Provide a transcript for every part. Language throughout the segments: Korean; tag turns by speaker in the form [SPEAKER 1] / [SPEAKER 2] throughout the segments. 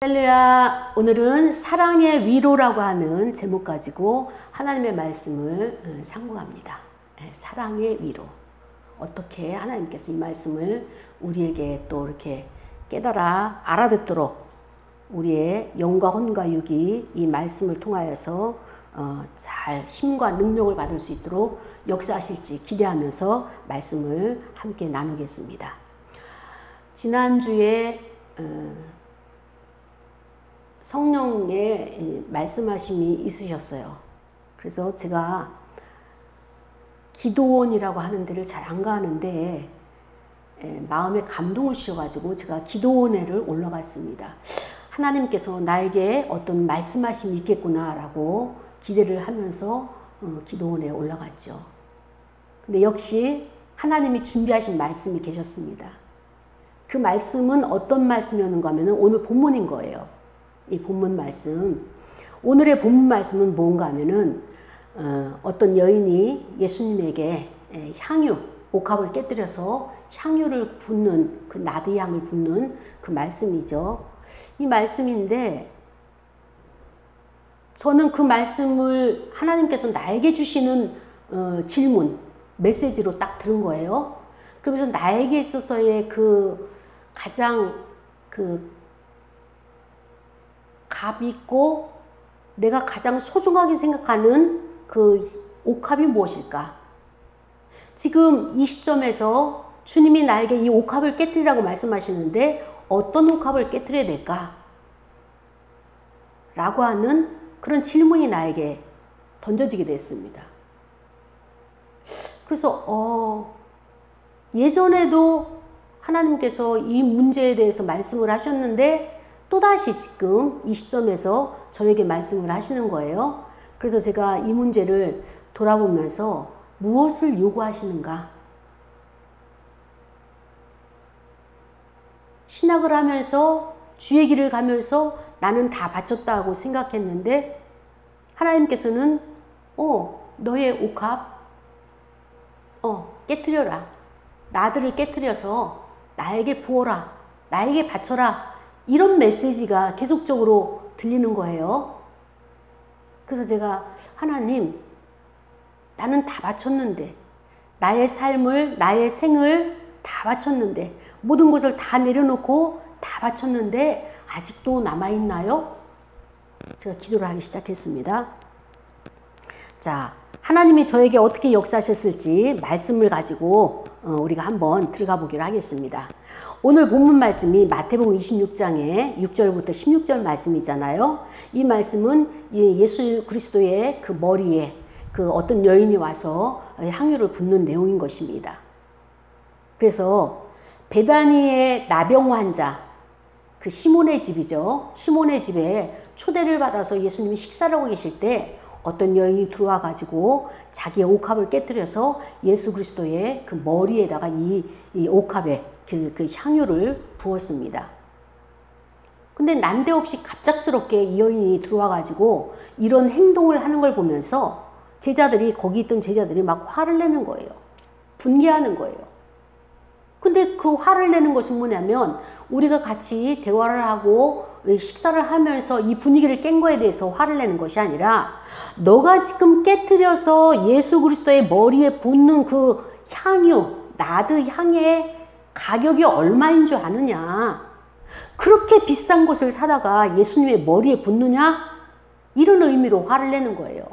[SPEAKER 1] 할렐루야. 오늘은 사랑의 위로라고 하는 제목 가지고 하나님의 말씀을 상고합니다. 사랑의 위로. 어떻게 하나님께서 이 말씀을 우리에게 또 이렇게 깨달아 알아듣도록 우리의 영과 혼과 육이 이 말씀을 통하여서 잘 힘과 능력을 받을 수 있도록 역사하실지 기대하면서 말씀을 함께 나누겠습니다. 지난주에 성령의 말씀하심이 있으셨어요. 그래서 제가 기도원이라고 하는 데를 잘 안 가는데 마음에 감동을 주셔가지고 제가 기도원회를 올라갔습니다. 하나님께서 나에게 어떤 말씀하심이 있겠구나라고 기대를 하면서 기도원회에 올라갔죠. 근데 역시 하나님이 준비하신 말씀이 계셨습니다. 그 말씀은 어떤 말씀이었는가 하면 오늘 본문인 거예요. 이 본문 말씀. 오늘의 본문 말씀은 뭔가 하면은 어떤 여인이 예수님에게 향유, 옥합을 깨뜨려서 향유를 붓는 그 나드향을 붓는 그 말씀이죠. 이 말씀인데 저는 그 말씀을 하나님께서 나에게 주시는 질문, 메시지로 딱 들은 거예요. 그러면서 나에게 있어서의 그 가장 값 있고 내가 가장 소중하게 생각하는 그 옥합이 무엇일까? 지금 이 시점에서 주님이 나에게 이 옥합을 깨뜨리라고 말씀하시는데 어떤 옥합을 깨뜨려야 될까? 라고 하는 그런 질문이 나에게 던져지게 됐습니다. 그래서 예전에도 하나님께서 이 문제에 대해서 말씀을 하셨는데 또다시 지금 이 시점에서 저에게 말씀을 하시는 거예요. 그래서 제가 이 문제를 돌아보면서 무엇을 요구하시는가? 신학을 하면서 주의 길을 가면서 나는 다 바쳤다고 생각했는데 하나님께서는 너의 옥합 깨트려라. 나들을 깨트려서 나에게 부어라. 나에게 바쳐라. 이런 메시지가 계속적으로 들리는 거예요. 그래서 제가 하나님, 나는 다 바쳤는데 나의 삶을, 나의 생을 다 바쳤는데 모든 것을 다 내려놓고 다 바쳤는데 아직도 남아있나요? 제가 기도를 하기 시작했습니다. 자, 하나님이 저에게 어떻게 역사하셨을지 말씀을 가지고 우리가 한번 들어가 보기로 하겠습니다. 오늘 본문 말씀이 마태복음 26장의 6절부터 16절 말씀이잖아요. 이 말씀은 예수 그리스도의 그 머리에 그 어떤 여인이 와서 향유를 붓는 내용인 것입니다. 그래서 베다니의 나병 환자, 그 시몬의 집이죠. 시몬의 집에 초대를 받아서 예수님이 식사를 하고 계실 때 어떤 여인이 들어와 가지고 자기의 옥합을 깨뜨려서 예수 그리스도의 그 머리에다가 이 옥합에 그 향유를 부었습니다. 근데 난데없이 갑작스럽게 이 여인이 들어와 가지고 이런 행동을 하는 걸 보면서 거기 있던 제자들이 막 화를 내는 거예요. 분개하는 거예요. 근데 그 화를 내는 것은 뭐냐면 우리가 같이 대화를 하고 식사를 하면서 이 분위기를 깬 거에 대해서 화를 내는 것이 아니라 너가 지금 깨트려서 예수 그리스도의 머리에 붓는 그 향유, 나드 향의 가격이 얼마인 줄 아느냐? 그렇게 비싼 것을 사다가 예수님의 머리에 붓느냐? 이런 의미로 화를 내는 거예요.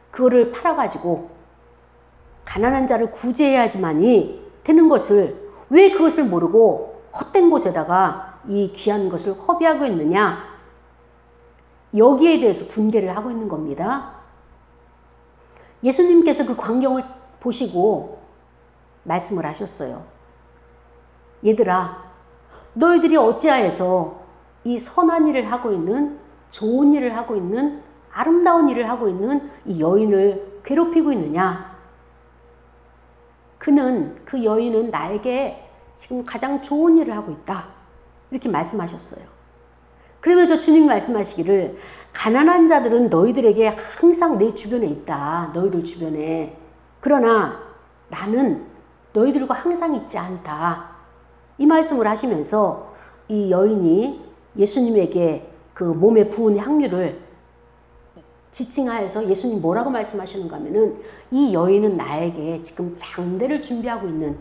[SPEAKER 1] 그거를 팔아가지고 가난한 자를 구제해야지만이 되는 것을 왜 그것을 모르고 헛된 곳에다가 이 귀한 것을 허비하고 있느냐? 여기에 대해서 분개를 하고 있는 겁니다. 예수님께서 그 광경을 보시고 말씀을 하셨어요. 얘들아, 너희들이 어찌하여서 이 선한 일을 하고 있는, 좋은 일을 하고 있는, 아름다운 일을 하고 있는 이 여인을 괴롭히고 있느냐? 그 여인은 나에게 지금 가장 좋은 일을 하고 있다. 이렇게 말씀하셨어요. 그러면서 주님이 말씀하시기를 가난한 자들은 너희들에게 항상 내 주변에 있다. 너희들 주변에. 그러나 나는 너희들과 항상 있지 않다. 이 말씀을 하시면서 이 여인이 예수님에게 그 몸에 부은 향유를 지칭하여서 예수님 뭐라고 말씀하시는가 하면은 이 여인은 나에게 지금 장례를 준비하고 있는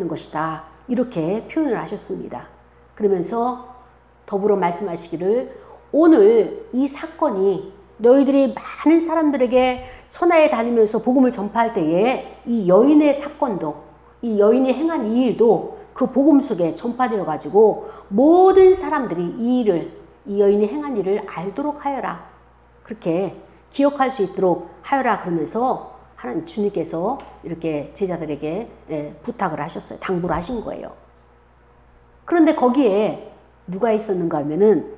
[SPEAKER 1] 것이다. 이렇게 표현을 하셨습니다. 그러면서 더불어 말씀하시기를 오늘 이 사건이 너희들이 많은 사람들에게 천하에 다니면서 복음을 전파할 때에 이 여인의 사건도 이 여인이 행한 이 일도 그 복음 속에 전파되어 가지고 모든 사람들이 이 여인이 행한 일을 알도록 하여라. 그렇게 기억할 수 있도록 하여라. 그러면서 하나님 주님께서 이렇게 제자들에게 부탁을 하셨어요. 당부를 하신 거예요. 그런데 거기에 누가 있었는가 하면은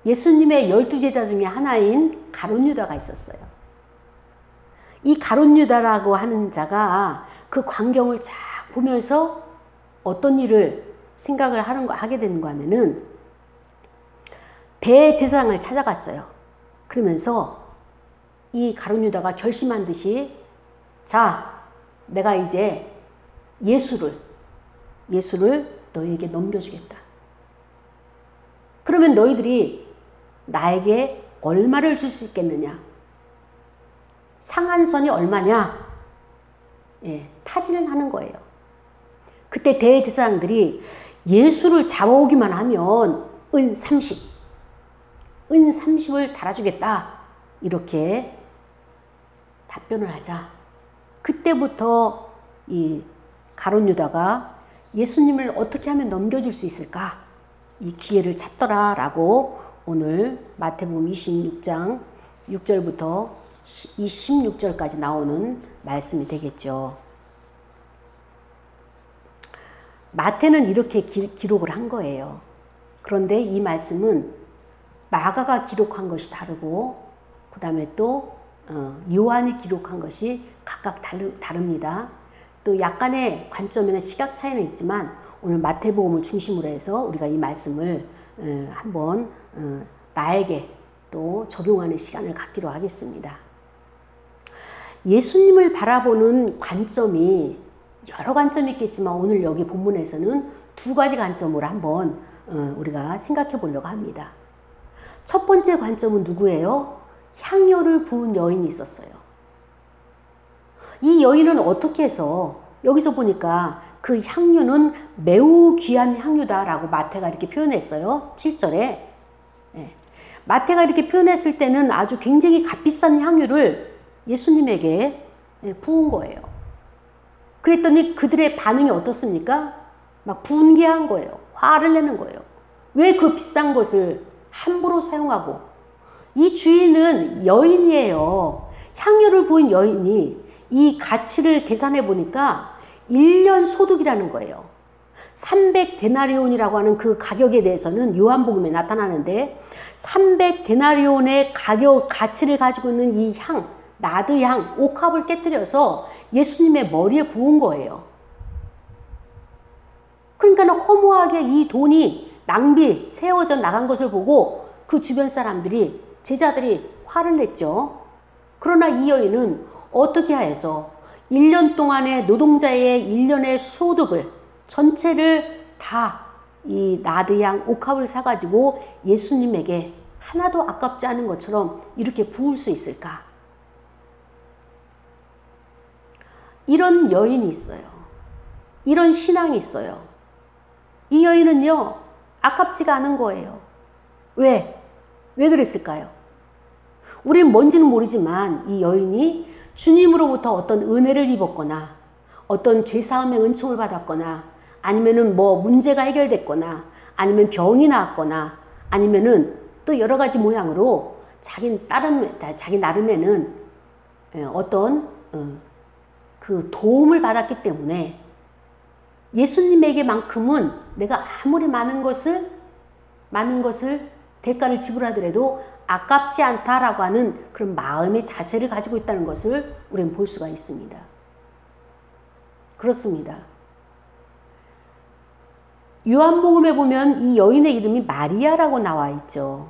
[SPEAKER 1] 예수님의 12제자 중에 하나인 가룟 유다가 있었어요. 이 가룟 유다라고 하는 자가 그 광경을 쫙 보면서 어떤 일을 생각을 하게 되는가 하면은 대제사장을 찾아갔어요. 그러면서 이 가룟 유다가 결심한 듯이 자, 내가 이제 예수를 너희에게 넘겨주겠다. 그러면 너희들이 나에게 얼마를 줄 수 있겠느냐? 상한선이 얼마냐? 타진을 하는 거예요. 그때 대제사장들이 예수를 잡아오기만 하면 은 30을 달아주겠다. 이렇게 답변을 하자. 그때부터 이 가룟 유다가 예수님을 어떻게 하면 넘겨줄 수 있을까? 이 기회를 찾더라라고 오늘 마태복음 26장 6절부터 26절까지 나오는 말씀이 되겠죠. 마태는 이렇게 기록을 한 거예요. 그런데 이 말씀은 마가가 기록한 것이 다르고 그 다음에 또 요한이 기록한 것이 각각 다릅니다. 또 약간의 관점이나 시각 차이는 있지만 오늘 마태복음을 중심으로 해서 우리가 이 말씀을 한번 나에게 또 적용하는 시간을 갖기로 하겠습니다. 예수님을 바라보는 관점이 여러 관점이 있겠지만 오늘 여기 본문에서는 두 가지 관점으로 한번 우리가 생각해 보려고 합니다. 첫 번째 관점은 누구예요? 향유를 부은 여인이 있었어요. 이 여인은 어떻게 해서 여기서 보니까 그 향유는 매우 귀한 향유다라고 마태가 이렇게 표현했어요. 7절에. 마태가 이렇게 표현했을 때는 아주 굉장히 값비싼 향유를 예수님에게 부은 거예요. 그랬더니 그들의 반응이 어떻습니까? 막 분개한 거예요. 화를 내는 거예요. 왜 그 비싼 것을 함부로 사용하고, 이 주인은 여인이에요. 향유를 부은 여인이 이 가치를 계산해 보니까 1년 소득이라는 거예요. 300데나리온이라고 하는 그 가격에 대해서는 요한복음에 나타나는데 300데나리온의 가치를 가지고 있는 이 향, 나드향, 옥합을 깨뜨려서 예수님의 머리에 부은 거예요. 그러니까 허무하게 이 돈이 낭비, 세워져 나간 것을 보고 그 주변 사람들이, 제자들이 화를 냈죠. 그러나 이 여인은 어떻게 하여서 1년 동안의 노동자의 1년의 소득을 전체를 다 이 나드향 옥합을 사가지고 예수님에게 하나도 아깝지 않은 것처럼 이렇게 부을 수 있을까? 이런 여인이 있어요. 이런 신앙이 있어요. 이 여인은요, 아깝지가 않은 거예요. 왜? 왜 그랬을까요? 우린 뭔지는 모르지만 이 여인이 주님으로부터 어떤 은혜를 입었거나 어떤 죄사함의 은총을 받았거나 아니면은 뭐 문제가 해결됐거나 아니면 병이 나았거나 아니면은 또 여러 가지 모양으로 자기 나름에는 어떤 그 도움을 받았기 때문에 예수님에게만큼은 내가 아무리 많은 것을 대가를 지불하더라도 아깝지 않다라고 하는 그런 마음의 자세를 가지고 있다는 것을 우리는 볼 수가 있습니다. 그렇습니다. 요한복음에 보면 이 여인의 이름이 마리아라고 나와 있죠.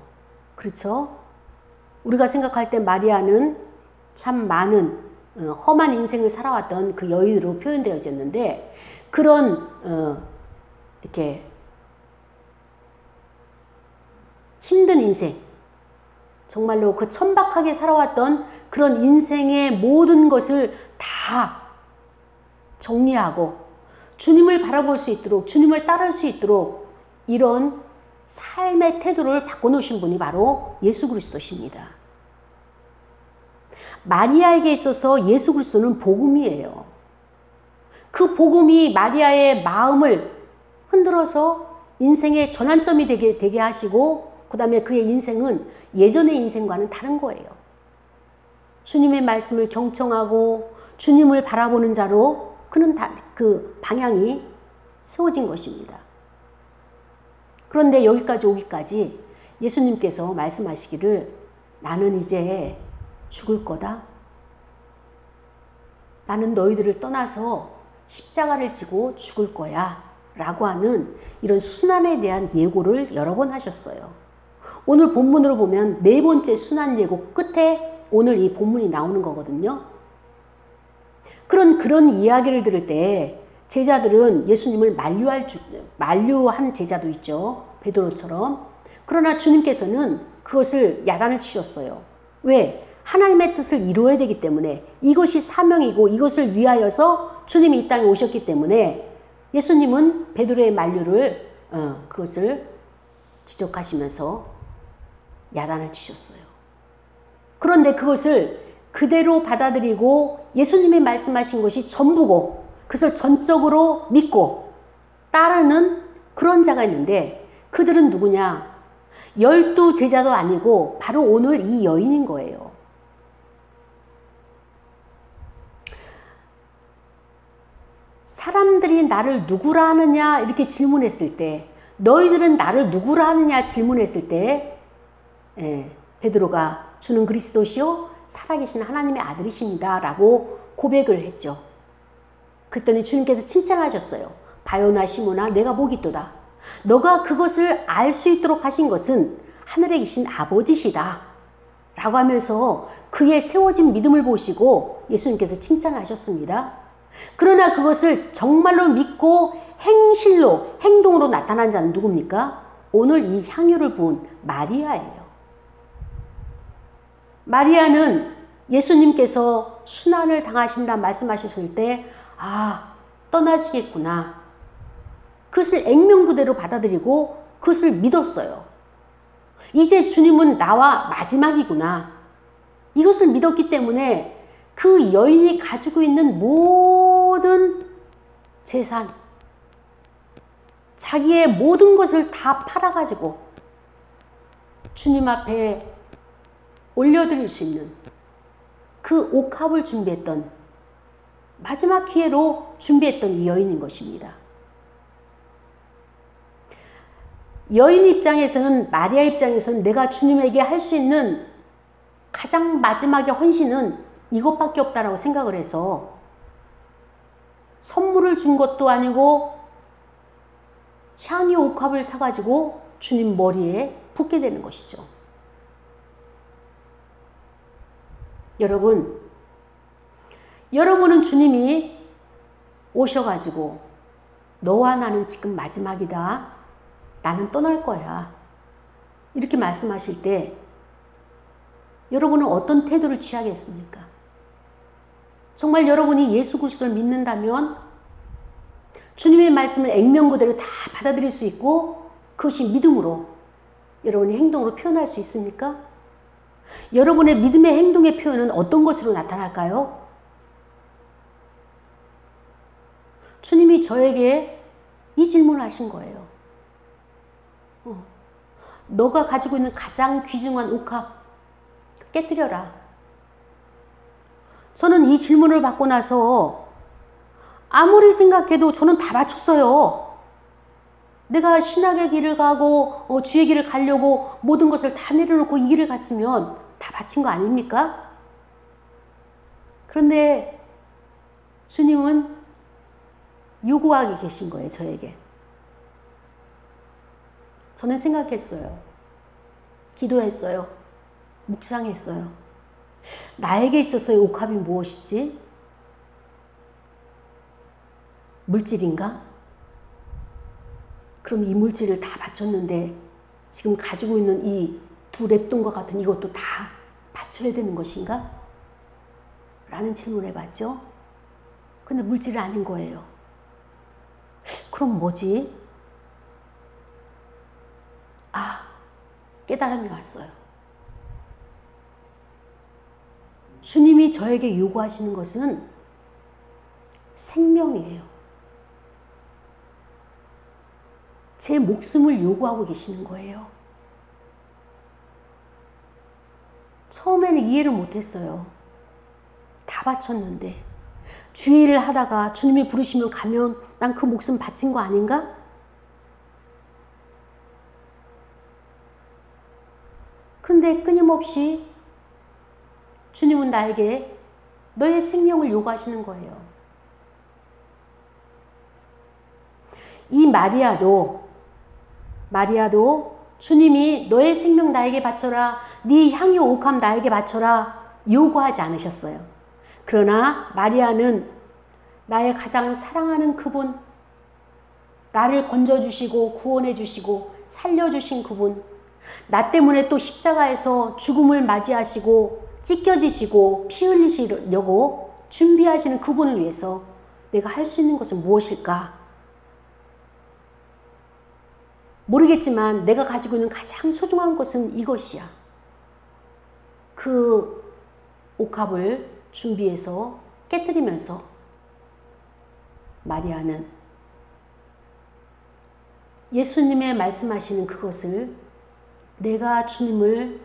[SPEAKER 1] 그렇죠? 우리가 생각할 때 마리아는 참 많은 험한 인생을 살아왔던 그 여인으로 표현되어졌는데 그런 이렇게 힘든 인생, 정말로 그 천박하게 살아왔던 그런 인생의 모든 것을 다 정리하고 주님을 바라볼 수 있도록, 주님을 따를 수 있도록 이런 삶의 태도를 바꿔놓으신 분이 바로 예수 그리스도십니다. 마리아에게 있어서 예수 그리스도는 복음이에요. 그 복음이 마리아의 마음을 흔들어서 인생의 전환점이 되게 하시고, 그 다음에 그의 인생은 예전의 인생과는 다른 거예요. 주님의 말씀을 경청하고 주님을 바라보는 자로 그는 그 방향이 세워진 것입니다. 그런데 여기까지 오기까지 예수님께서 말씀하시기를 나는 이제 죽을 거다. 나는 너희들을 떠나서 십자가를 지고 죽을 거야. 라고 하는 이런 순환에 대한 예고를 여러 번 하셨어요. 오늘 본문으로 보면 네 번째 순환 예고 끝에 오늘 이 본문이 나오는 거거든요. 그런 이야기를 들을 때 제자들은 예수님을 만류한 제자도 있죠. 베드로처럼. 그러나 주님께서는 그것을 야단을 치셨어요. 왜? 하나님의 뜻을 이루어야 되기 때문에, 이것이 사명이고 이것을 위하여서 주님이 이 땅에 오셨기 때문에 예수님은 베드로의 만류를 그것을 지적하시면서 야단을 치셨어요. 그런데 그것을 그대로 받아들이고 예수님이 말씀하신 것이 전부고 그것을 전적으로 믿고 따르는 그런 자가 있는데, 그들은 누구냐? 12 제자도 아니고 바로 오늘 이 여인인 거예요. 사람들이 나를 누구라 하느냐 이렇게 질문했을 때, 너희들은 나를 누구라 하느냐 질문했을 때 베드로가 주는 그리스도시요 살아계신 하나님의 아들이십니다 라고 고백을 했죠. 그랬더니 주님께서 칭찬하셨어요. 바요나 시몬아, 내가 복이 있도다. 너가 그것을 알 수 있도록 하신 것은 하늘에 계신 아버지시다 라고 하면서 그의 세워진 믿음을 보시고 예수님께서 칭찬하셨습니다. 그러나 그것을 정말로 믿고 행실로, 행동으로 나타난 자는 누굽니까? 오늘 이 향유를 부은 마리아예요. 마리아는 예수님께서 순환을 당하신다 말씀하셨을 때, 아, 떠나시겠구나. 그것을 액면 그대로 받아들이고 그것을 믿었어요. 이제 주님은 나와 마지막이구나. 이것을 믿었기 때문에 그 여인이 가지고 있는 모든 재산, 자기의 모든 것을 다 팔아가지고 주님 앞에 올려드릴 수 있는 그 옥합을 준비했던, 마지막 기회로 준비했던 이 여인인 것입니다. 여인 입장에서는, 마리아 입장에서는 내가 주님에게 할 수 있는 가장 마지막의 헌신은 이것밖에 없다라고 생각을 해서 선물을 준 것도 아니고 향유 옥합을 사가지고 주님 머리에 붓게 되는 것이죠. 여러분은 주님이 오셔가지고 너와 나는 지금 마지막이다. 나는 떠날 거야. 이렇게 말씀하실 때 여러분은 어떤 태도를 취하겠습니까? 정말 여러분이 예수 그리스도를 믿는다면 주님의 말씀을 액면 그대로 다 받아들일 수 있고 그것이 믿음으로 여러분의 행동으로 표현할 수 있습니까? 여러분의 믿음의 행동의 표현은 어떤 것으로 나타날까요? 주님이 저에게 이 질문을 하신 거예요. 너가 가지고 있는 가장 귀중한 옥합 깨뜨려라. 저는 이 질문을 받고 나서 아무리 생각해도 저는 다 바쳤어요. 내가 신학의 길을 가고 주의 길을 가려고 모든 것을 다 내려놓고 이 길을 갔으면 다 바친 거 아닙니까? 그런데 주님은 요구하게 계신 거예요, 저에게. 저는 생각했어요. 기도했어요. 묵상했어요. 나에게 있어서의 옥합이 무엇이지? 물질인가? 그럼 이 물질을 다 바쳤는데 지금 가지고 있는 이 두 랩돈과 같은 이것도 다 바쳐야 되는 것인가? 라는 질문을 해봤죠. 근데 물질이 아닌 거예요. 그럼 뭐지? 깨달음이 왔어요. 주님이 저에게 요구하시는 것은 생명이에요. 제 목숨을 요구하고 계시는 거예요. 처음에는 이해를 못했어요. 다 바쳤는데 주일을 하다가 주님이 부르시면 가면 난 그 목숨 바친 거 아닌가? 근데 끊임없이 주님은 나에게 너의 생명을 요구하시는 거예요. 이 마리아도 주님이 너의 생명 나에게 바쳐라, 네 향유 옥합 나에게 바쳐라 요구하지 않으셨어요. 그러나 마리아는 나의 가장 사랑하는 그분, 나를 건져주시고 구원해주시고 살려주신 그분, 나 때문에 또 십자가에서 죽음을 맞이하시고 찢겨지시고 피 흘리시려고 준비하시는 그분을 위해서 내가 할 수 있는 것은 무엇일까? 모르겠지만 내가 가지고 있는 가장 소중한 것은 이것이야. 그 옥합을 준비해서 깨뜨리면서 마리아는 예수님의 말씀하시는 그것을 내가 주님을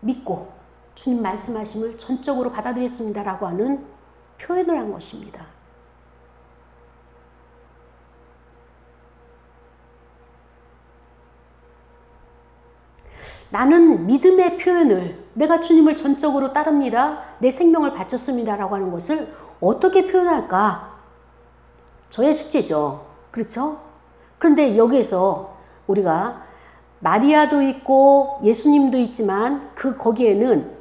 [SPEAKER 1] 믿고 주님 말씀하심을 전적으로 받아들였습니다 라고 하는 표현을 한 것입니다. 나는 믿음의 표현을 내가 주님을 전적으로 따릅니다. 내 생명을 바쳤습니다 라고 하는 것을 어떻게 표현할까? 저의 숙제죠. 그렇죠? 그런데 여기에서 우리가 마리아도 있고 예수님도 있지만 거기에는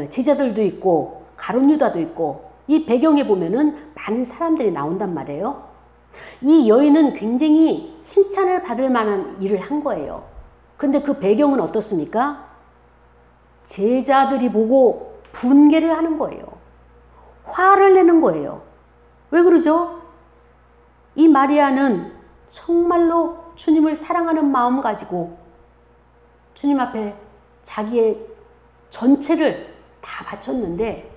[SPEAKER 1] 제자들도 있고 가룟 유다도 있고 이 배경에 보면은 많은 사람들이 나온단 말이에요. 이 여인은 굉장히 칭찬을 받을 만한 일을 한 거예요. 그런데 그 배경은 어떻습니까? 제자들이 보고 분개를 하는 거예요. 화를 내는 거예요. 왜 그러죠? 이 마리아는 정말로 주님을 사랑하는 마음 가지고 주님 앞에 자기의 전체를 다 바쳤는데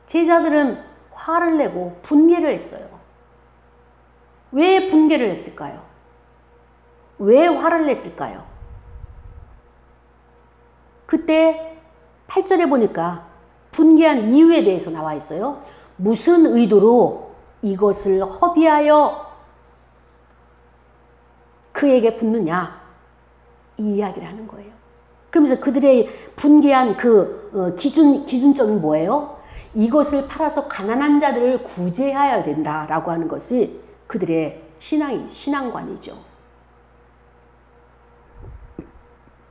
[SPEAKER 1] 제자들은 화를 내고 분개를 했어요. 왜 분개를 했을까요? 왜 화를 냈을까요? 그때 8절에 보니까 분개한 이유에 대해서 나와 있어요. 무슨 의도로 이것을 허비하여 그에게 붓느냐 이 이야기를 하는 거예요. 그러면서 그들의 분개한 그 기준점이 뭐예요? 이것을 팔아서 가난한 자들을 구제해야 된다라고 하는 것이 그들의 신앙관이죠.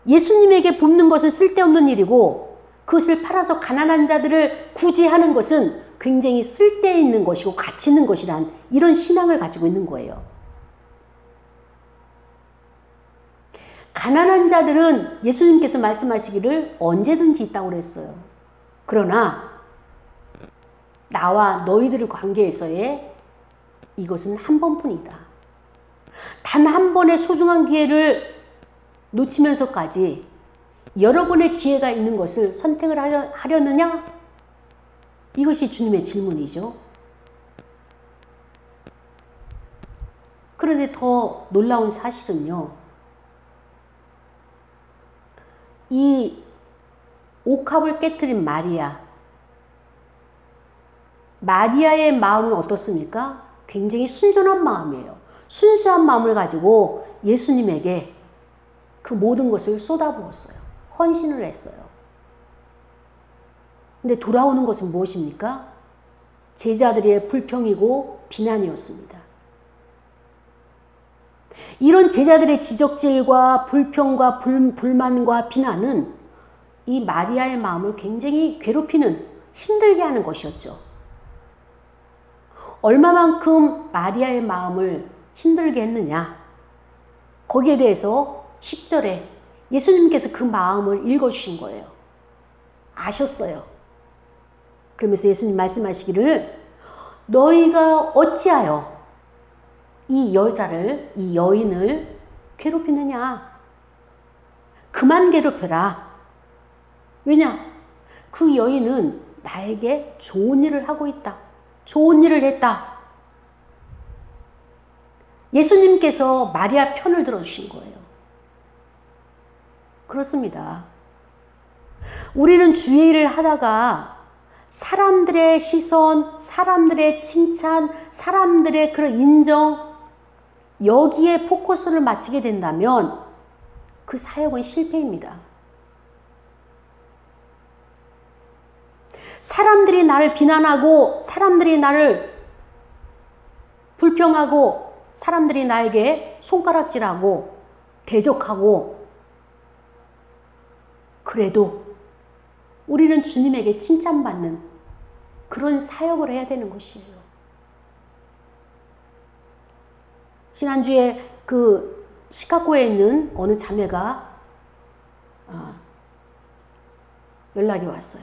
[SPEAKER 1] 예수님에게 붓는 것은 쓸데없는 일이고 그것을 팔아서 가난한 자들을 구제하는 것은 굉장히 쓸데있는 것이고 가치 있는 것이란 이런 신앙을 가지고 있는 거예요. 가난한 자들은 예수님께서 말씀하시기를 언제든지 있다고 그랬어요. 그러나 나와 너희들의 관계에서의 이것은 한 번뿐이다. 단 한 번의 소중한 기회를 놓치면서까지 여러 번의 기회가 있는 것을 선택을 하려느냐? 이것이 주님의 질문이죠. 그런데 더 놀라운 사실은요. 이 옥합을 깨트린 마리아의 마음은 어떻습니까? 굉장히 순전한 마음이에요. 순수한 마음을 가지고 예수님에게 그 모든 것을 쏟아부었어요. 헌신을 했어요. 근데 돌아오는 것은 무엇입니까? 제자들의 불평이고 비난이었습니다. 이런 제자들의 지적질과 불평과 불만과 비난은 이 마리아의 마음을 굉장히 괴롭히는, 힘들게 하는 것이었죠. 얼마만큼 마리아의 마음을 힘들게 했느냐? 거기에 대해서 10절에 예수님께서 그 마음을 읽어주신 거예요. 아셨어요. 그러면서 예수님 말씀하시기를 너희가 어찌하여 이 여자를, 이 여인을 괴롭히느냐. 그만 괴롭혀라. 왜냐? 그 여인은 나에게 좋은 일을 하고 있다. 좋은 일을 했다. 예수님께서 마리아 편을 들어주신 거예요. 그렇습니다. 우리는 주의 일을 하다가 사람들의 시선, 사람들의 칭찬, 사람들의 그런 인정, 여기에 포커스를 맞추게 된다면 그 사역은 실패입니다. 사람들이 나를 비난하고, 사람들이 나를 불평하고, 사람들이 나에게 손가락질하고, 대적하고, 그래도 우리는 주님에게 칭찬받는 그런 사역을 해야 되는 것이에요. 지난주에 그 시카고에 있는 어느 자매가 연락이 왔어요.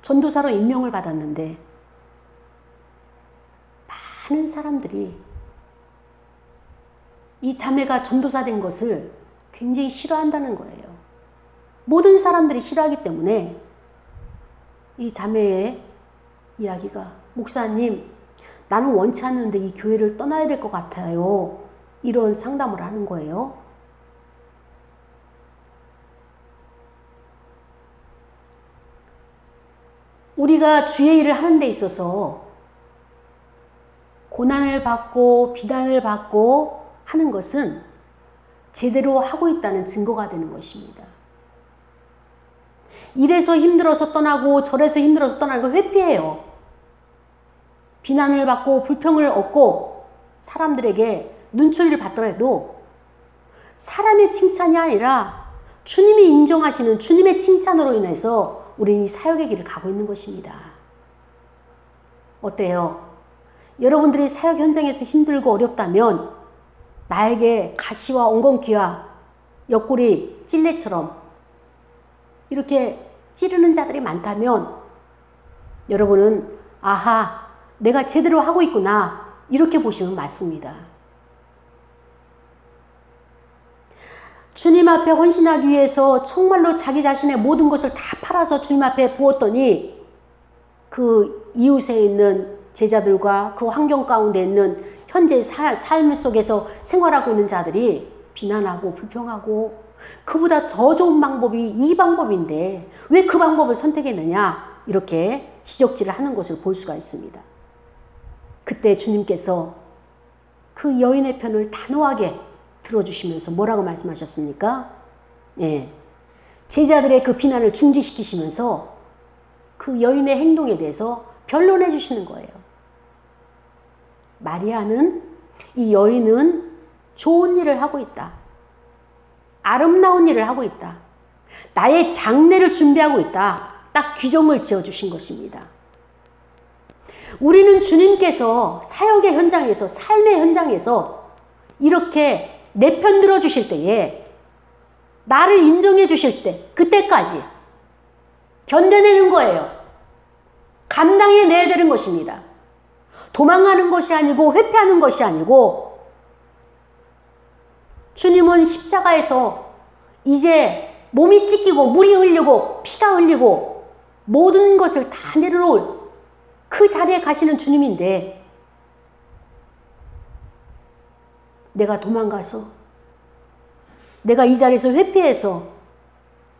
[SPEAKER 1] 전도사로 임명을 받았는데 많은 사람들이 이 자매가 전도사 된 것을 굉장히 싫어한다는 거예요. 모든 사람들이 싫어하기 때문에 이 자매의 이야기가 목사님, 나는 원치 않는데 이 교회를 떠나야 될 것 같아요. 이런 상담을 하는 거예요. 우리가 주의 일을 하는 데 있어서 고난을 받고 비난을 받고 하는 것은 제대로 하고 있다는 증거가 되는 것입니다. 이래서 힘들어서 떠나고 저래서 힘들어서 떠나는 걸 회피해요. 비난을 받고 불평을 얻고 사람들에게 눈초리를 받더라도 사람의 칭찬이 아니라 주님이 인정하시는 주님의 칭찬으로 인해서 우리는 이 사역의 길을 가고 있는 것입니다. 어때요? 여러분들이 사역 현장에서 힘들고 어렵다면 나에게 가시와 엉겅퀴와 옆구리 찔레처럼 이렇게 찌르는 자들이 많다면 여러분은 아하, 내가 제대로 하고 있구나 이렇게 보시면 맞습니다. 주님 앞에 헌신하기 위해서 정말로 자기 자신의 모든 것을 다 팔아서 주님 앞에 부었더니 그 이웃에 있는 제자들과 그 환경 가운데 있는 현재 삶 속에서 생활하고 있는 자들이 비난하고 불평하고 그보다 더 좋은 방법이 이 방법인데 왜 그 방법을 선택했느냐 이렇게 지적질을 하는 것을 볼 수가 있습니다. 그때 주님께서 그 여인의 편을 단호하게 들어주시면서 뭐라고 말씀하셨습니까? 예, 제자들의 그 비난을 중지시키시면서 그 여인의 행동에 대해서 변론해 주시는 거예요. 마리아는, 이 여인은 좋은 일을 하고 있다. 아름다운 일을 하고 있다. 나의 장례를 준비하고 있다. 딱 규정을 지어주신 것입니다. 우리는 주님께서 사역의 현장에서, 삶의 현장에서 이렇게 내 편 들어주실 때에 나를 인정해 주실 때 그때까지 견뎌내는 거예요. 감당해내야 되는 것입니다. 도망가는 것이 아니고 회피하는 것이 아니고 주님은 십자가에서 이제 몸이 찢기고 물이 흘리고 피가 흘리고 모든 것을 다 내려놓을 그 자리에 가시는 주님인데 내가 도망가서 내가 이 자리에서 회피해서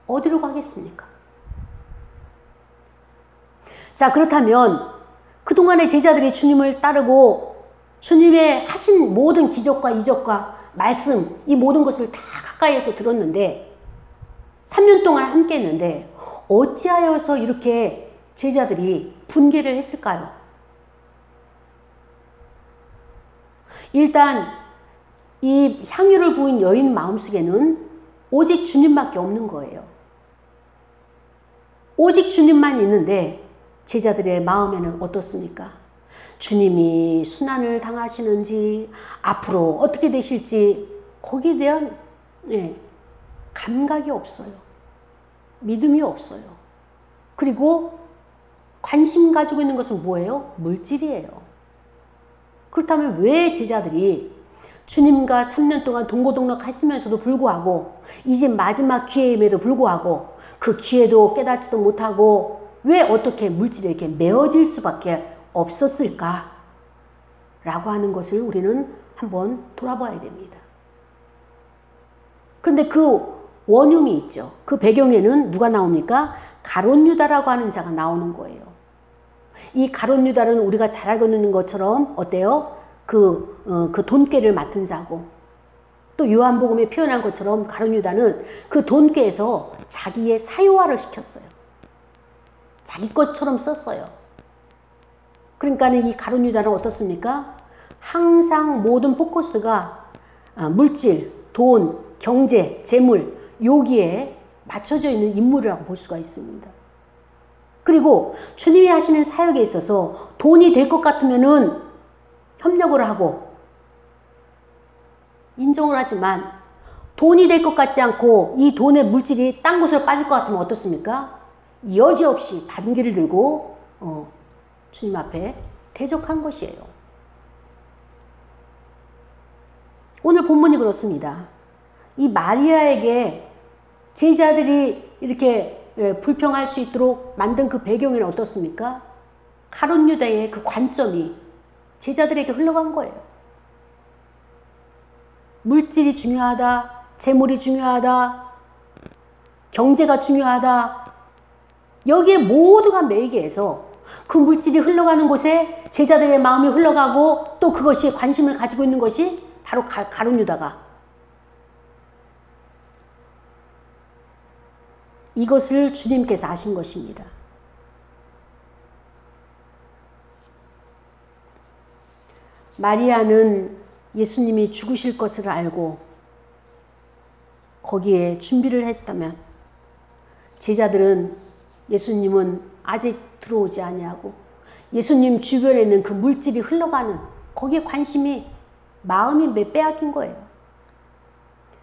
[SPEAKER 1] 어디로 가겠습니까? 자, 그렇다면 그동안의 제자들이 주님을 따르고 주님의 하신 모든 기적과 이적과 말씀 이 모든 것을 다 가까이에서 들었는데 3년 동안 함께 했는데 어찌하여서 이렇게 제자들이 분개를 했을까요? 일단 이 향유를 부은 여인 마음속에는 오직 주님밖에 없는 거예요. 오직 주님만 있는데 제자들의 마음에는 어떻습니까? 주님이 순환을 당하시는지 앞으로 어떻게 되실지 거기에 대한 감각이 없어요. 믿음이 없어요. 그리고 관심 가지고 있는 것은 뭐예요? 물질이에요. 그렇다면 왜 제자들이 주님과 3년 동안 동고동락 했으면서도 불구하고 이제 마지막 기회임에도 불구하고 그 기회도 깨닫지도 못하고 왜 어떻게 물질에 이렇게 메어질 수밖에 없었을까? 라고 하는 것을 우리는 한번 돌아봐야 됩니다. 그런데 그 원흉이 있죠. 그 배경에는 누가 나옵니까? 가룟 유다라고 하는 자가 나오는 거예요. 이 가룟 유다는 우리가 잘 알고 있는 것처럼 어때요? 그 돈꾀를 맡은 자고, 또 요한복음에 표현한 것처럼 가룟 유다는 그 돈꾀에서 자기의 사유화를 시켰어요. 자기 것처럼 썼어요. 그러니까 이 가룟 유다는 어떻습니까? 항상 모든 포커스가 물질, 돈, 경제, 재물 여기에 맞춰져 있는 인물이라고 볼 수가 있습니다. 그리고 주님이 하시는 사역에 있어서 돈이 될 것 같으면은 협력을 하고 인정을 하지만 돈이 될 것 같지 않고 이 돈의 물질이 딴 곳으로 빠질 것 같으면 어떻습니까? 여지없이 반기를 들고 주님 앞에 대적한 것이에요. 오늘 본문이 그렇습니다. 이 마리아에게 제자들이 이렇게 불평할 수 있도록 만든 그 배경에는 어떻습니까? 가룟 유다의 그 관점이 제자들에게 흘러간 거예요. 물질이 중요하다, 재물이 중요하다, 경제가 중요하다. 여기에 모두가 매이게 해서 그 물질이 흘러가는 곳에 제자들의 마음이 흘러가고 또 그것이 관심을 가지고 있는 것이 바로 가룟 유다가 이것을 주님께서 아신 것입니다. 마리아는 예수님이 죽으실 것을 알고 거기에 준비를 했다면 제자들은 예수님은 아직 들어오지 아니하고 예수님 주변에 있는 그 물질이 흘러가는 거기에 관심이 마음이 빼앗긴 거예요.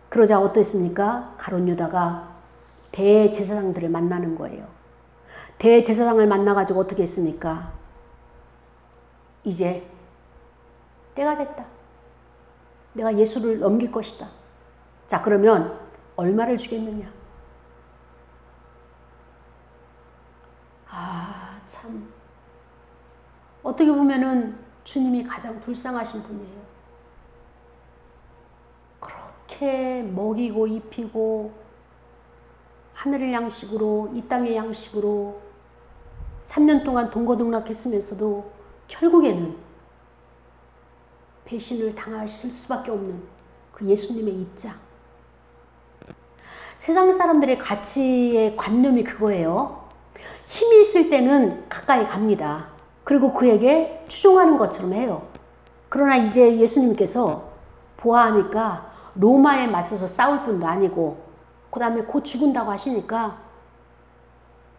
[SPEAKER 1] 그러자 어땠습니까? 가룟 유다가 대제사장들을 만나는 거예요. 대제사장을 만나가지고 어떻게 했습니까? 이제 때가 됐다. 내가 예수를 넘길 것이다. 자, 그러면 얼마를 주겠느냐? 아, 참. 어떻게 보면은 주님이 가장 불쌍하신 분이에요. 그렇게 먹이고 입히고 하늘의 양식으로 이 땅의 양식으로 3년 동안 동거동락했으면서도 결국에는 배신을 당하실 수밖에 없는 그 예수님의 입장. 세상 사람들의 가치의 관념이 그거예요. 힘이 있을 때는 가까이 갑니다. 그리고 그에게 추종하는 것처럼 해요. 그러나 이제 예수님께서 보아하니까 로마에 맞서서 싸울 분도 아니고 그 다음에 곧 죽은다고 하시니까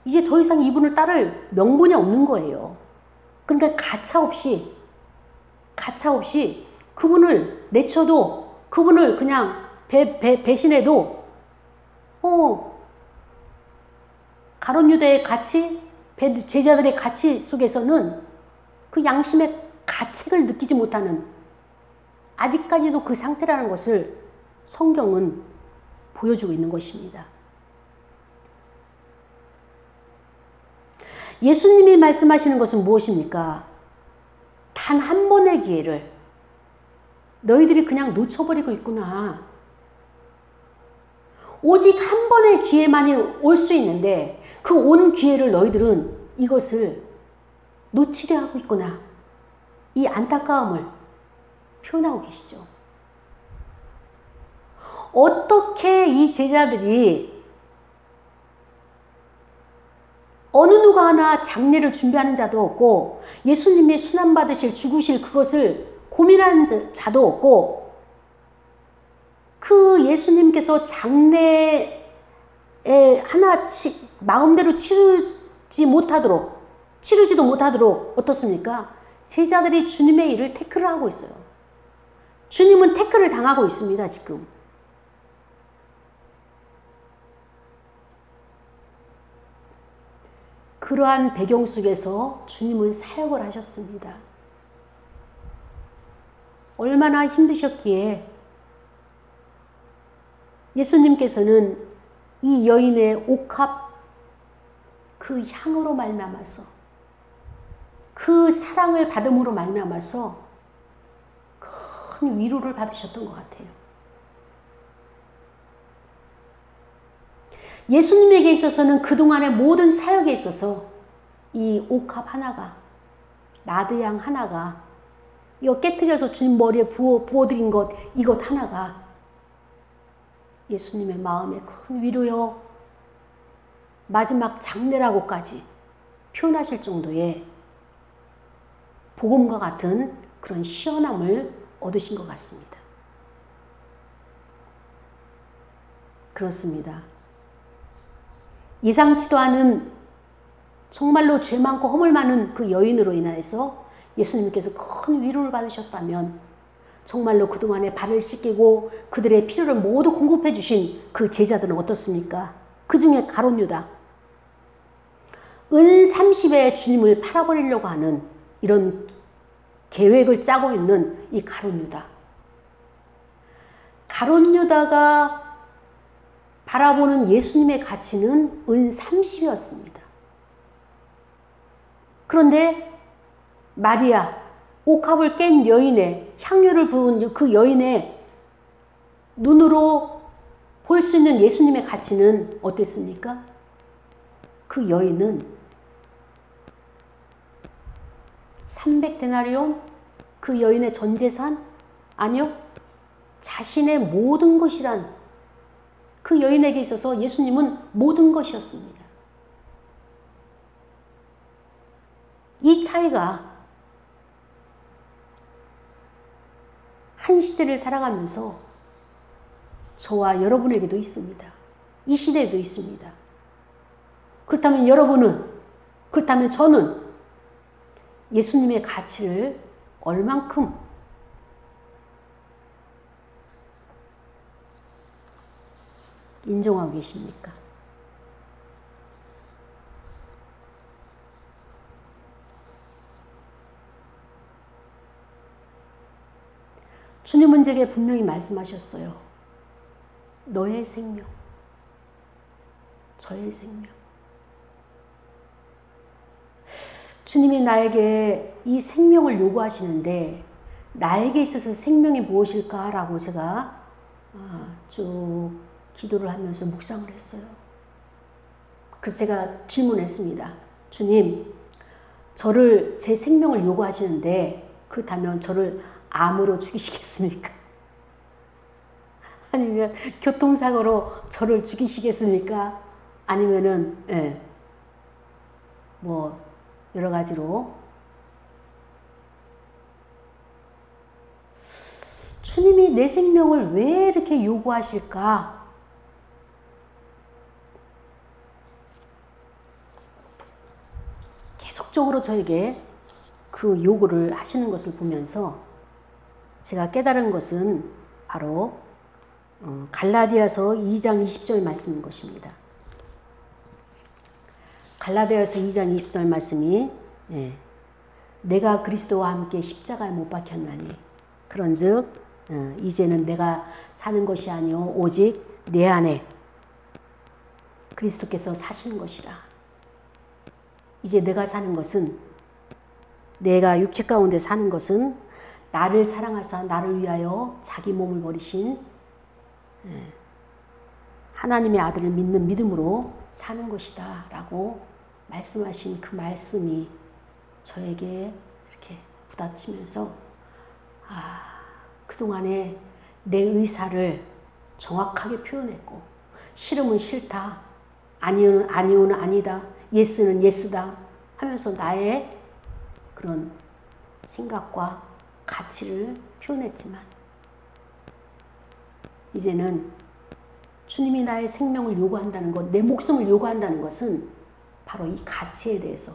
[SPEAKER 1] 이제 더 이상 이분을 따를 명분이 없는 거예요. 그러니까 가차없이 그분을 내쳐도 그분을 그냥 배신해도 가룟 유다의 가치, 제자들의 가치 속에서는 그 양심의 가책을 느끼지 못하는 아직까지도 그 상태라는 것을 성경은 보여주고 있는 것입니다. 예수님이 말씀하시는 것은 무엇입니까? 단 한 번의 기회를 너희들이 그냥 놓쳐버리고 있구나. 오직 한 번의 기회만이 올 수 있는데 그 온 기회를 너희들은 이것을 놓치려 하고 있구나. 이 안타까움을 표현하고 계시죠. 어떻게 이 제자들이 어느 누가 하나 장례를 준비하는 자도 없고 예수님이 순환받으실 죽으실 그것을 고민하는 자도 없고 그 예수님께서 장례에 하나 마음대로 치르지도 못하도록 어떻습니까? 제자들이 주님의 일을 태클을 하고 있어요. 주님은 태클을 당하고 있습니다, 지금. 그러한 배경 속에서 주님은 사역을 하셨습니다. 얼마나 힘드셨기에 예수님께서는 이 여인의 옥합 그 향으로 말미암아서 그 사랑을 받음으로 말미암아서 큰 위로를 받으셨던 것 같아요. 예수님에게 있어서는 그동안의 모든 사역에 있어서 이 옥합 하나가, 나드향 하나가, 이거 깨트려서 주님 머리에 부어드린 것, 이것 하나가 예수님의 마음에 큰 위로요, 마지막 장례라고까지 표현하실 정도의 복음과 같은 그런 시원함을 얻으신 것 같습니다. 그렇습니다. 예상치도 않은 정말로 죄 많고 허물 많은 그 여인으로 인하여서 예수님께서 큰 위로를 받으셨다면 정말로 그동안에 발을 씻기고 그들의 필요를 모두 공급해 주신 그 제자들은 어떻습니까? 그 중에 가룟 유다, 은 30에 주님을 팔아버리려고 하는 이런 계획을 짜고 있는 이 가룟 유다. 가룟 유다가 바라보는 예수님의 가치는 은 30이었습니다. 그런데 마리아, 옥합을 깬 여인의, 향유를 부은 그 여인의 눈으로 볼 수 있는 예수님의 가치는 어땠습니까? 그 여인은 300데나리온, 그 여인의 전 재산? 아니요. 자신의 모든 것이란, 그 여인에게 있어서 예수님은 모든 것이었습니다. 이 차이가 한 시대를 살아가면서 저와 여러분에게도 있습니다. 이 시대에도 있습니다. 그렇다면 여러분은, 그렇다면 저는 예수님의 가치를 얼만큼 인정하고 계십니까? 주님은 제게 분명히 말씀하셨어요. 너의 생명, 저의 생명. 주님이 나에게 이 생명을 요구하시는데 나에게 있어서 생명이 무엇일까라고 제가 쭉 기도를 하면서 묵상을 했어요. 그래서 제가 질문했습니다. 주님, 저를, 제 생명을 요구하시는데 그렇다면 저를 암으로 죽이시겠습니까? 아니면 교통사고로 저를 죽이시겠습니까? 아니면은 뭐 여러 가지로. 주님이 내 생명을 왜 이렇게 요구하실까? 계속적으로 저에게 그 요구를 하시는 것을 보면서 제가 깨달은 것은 바로 갈라디아서 2장 20절 말씀인 것입니다. 갈라디아서 2장 20절 말씀이 내가 그리스도와 함께 십자가에 못 박혔나니 그런즉 이제는 내가 사는 것이 아니요 오직 내 안에 그리스도께서 사시는 것이라. 이제 내가 사는 것은, 내가 육체 가운데 사는 것은 나를 사랑하사 나를 위하여 자기 몸을 버리신 하나님의 아들을 믿는 믿음으로 사는 것이다 라고 말씀하신 그 말씀이 저에게 이렇게 부닥치면서 그동안에 내 의사를 정확하게 표현했고, 싫으면 싫다, 아니오는 아니다, 예스는 예스다 하면서 나의 그런 생각과 가치를 표현했지만 이제는 주님이 나의 생명을 요구한다는 것, 내 목숨을 요구한다는 것은 바로 이 가치에 대해서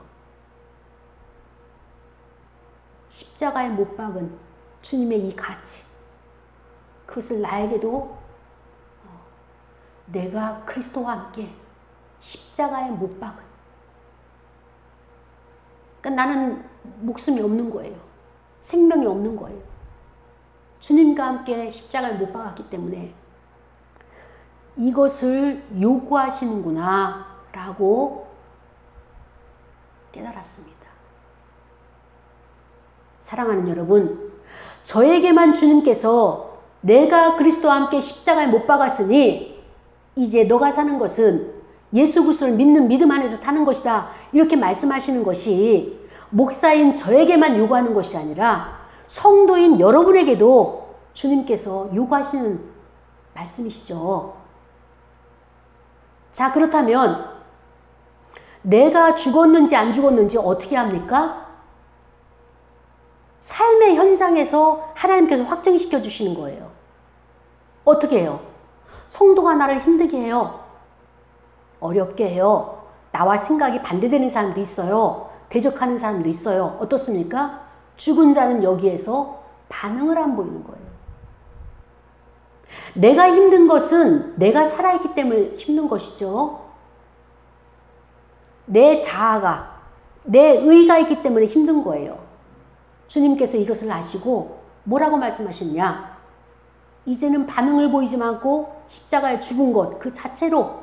[SPEAKER 1] 십자가에 못 박은 주님의 이 가치, 그것을 나에게도 내가 그리스도와 함께 십자가에 못 박은, 그러니까 나는 목숨이 없는 거예요. 생명이 없는 거예요. 주님과 함께 십자가에 못 박았기 때문에 이것을 요구하시는구나 라고 깨달았습니다. 사랑하는 여러분, 저에게만 주님께서 내가 그리스도와 함께 십자가에 못 박았으니 이제 너가 사는 것은 예수 그리스도를 믿는 믿음 안에서 사는 것이다, 이렇게 말씀하시는 것이 목사인 저에게만 요구하는 것이 아니라 성도인 여러분에게도 주님께서 요구하시는 말씀이시죠. 자, 그렇다면 내가 죽었는지 안 죽었는지 어떻게 합니까? 삶의 현장에서 하나님께서 확증시켜 주시는 거예요. 어떻게 해요? 성도가 나를 힘들게 해요. 어렵게 해요. 나와 생각이 반대되는 사람도 있어요. 대적하는 사람도 있어요. 어떻습니까? 죽은 자는 여기에서 반응을 안 보이는 거예요. 내가 힘든 것은 내가 살아있기 때문에 힘든 것이죠. 내 자아가, 내 의가 있기 때문에 힘든 거예요. 주님께서 이것을 아시고 뭐라고 말씀하셨냐? 이제는 반응을 보이지 않고 십자가에 죽은 것 그 자체로,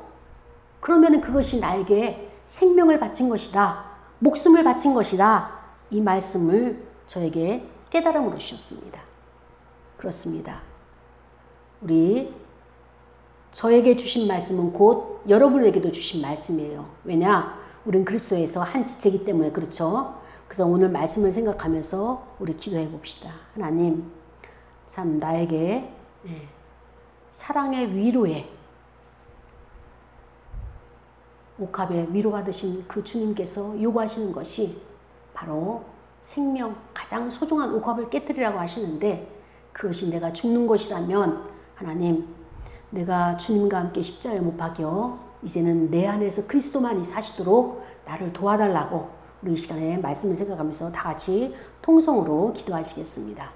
[SPEAKER 1] 그러면 그것이 나에게 생명을 바친 것이다, 목숨을 바친 것이다, 이 말씀을 저에게 깨달음으로 주셨습니다. 그렇습니다. 저에게 주신 말씀은 곧 여러분에게도 주신 말씀이에요. 왜냐? 우린 그리스도에서 한 지체이기 때문에 그렇죠. 그래서 오늘 말씀을 생각하면서 우리 기도해 봅시다. 하나님, 참 나에게 사랑의 위로에, 옥합에 위로받으신 그 주님께서 요구하시는 것이 바로 생명, 가장 소중한 옥합을 깨뜨리라고 하시는데, 그것이 내가 죽는 것이라면 하나님, 내가 주님과 함께 십자가에 못 박여 이제는 내 안에서 그리스도만이 사시도록 나를 도와달라고 우리 이 시간에 말씀을 생각하면서 다 같이 통성으로 기도하시겠습니다.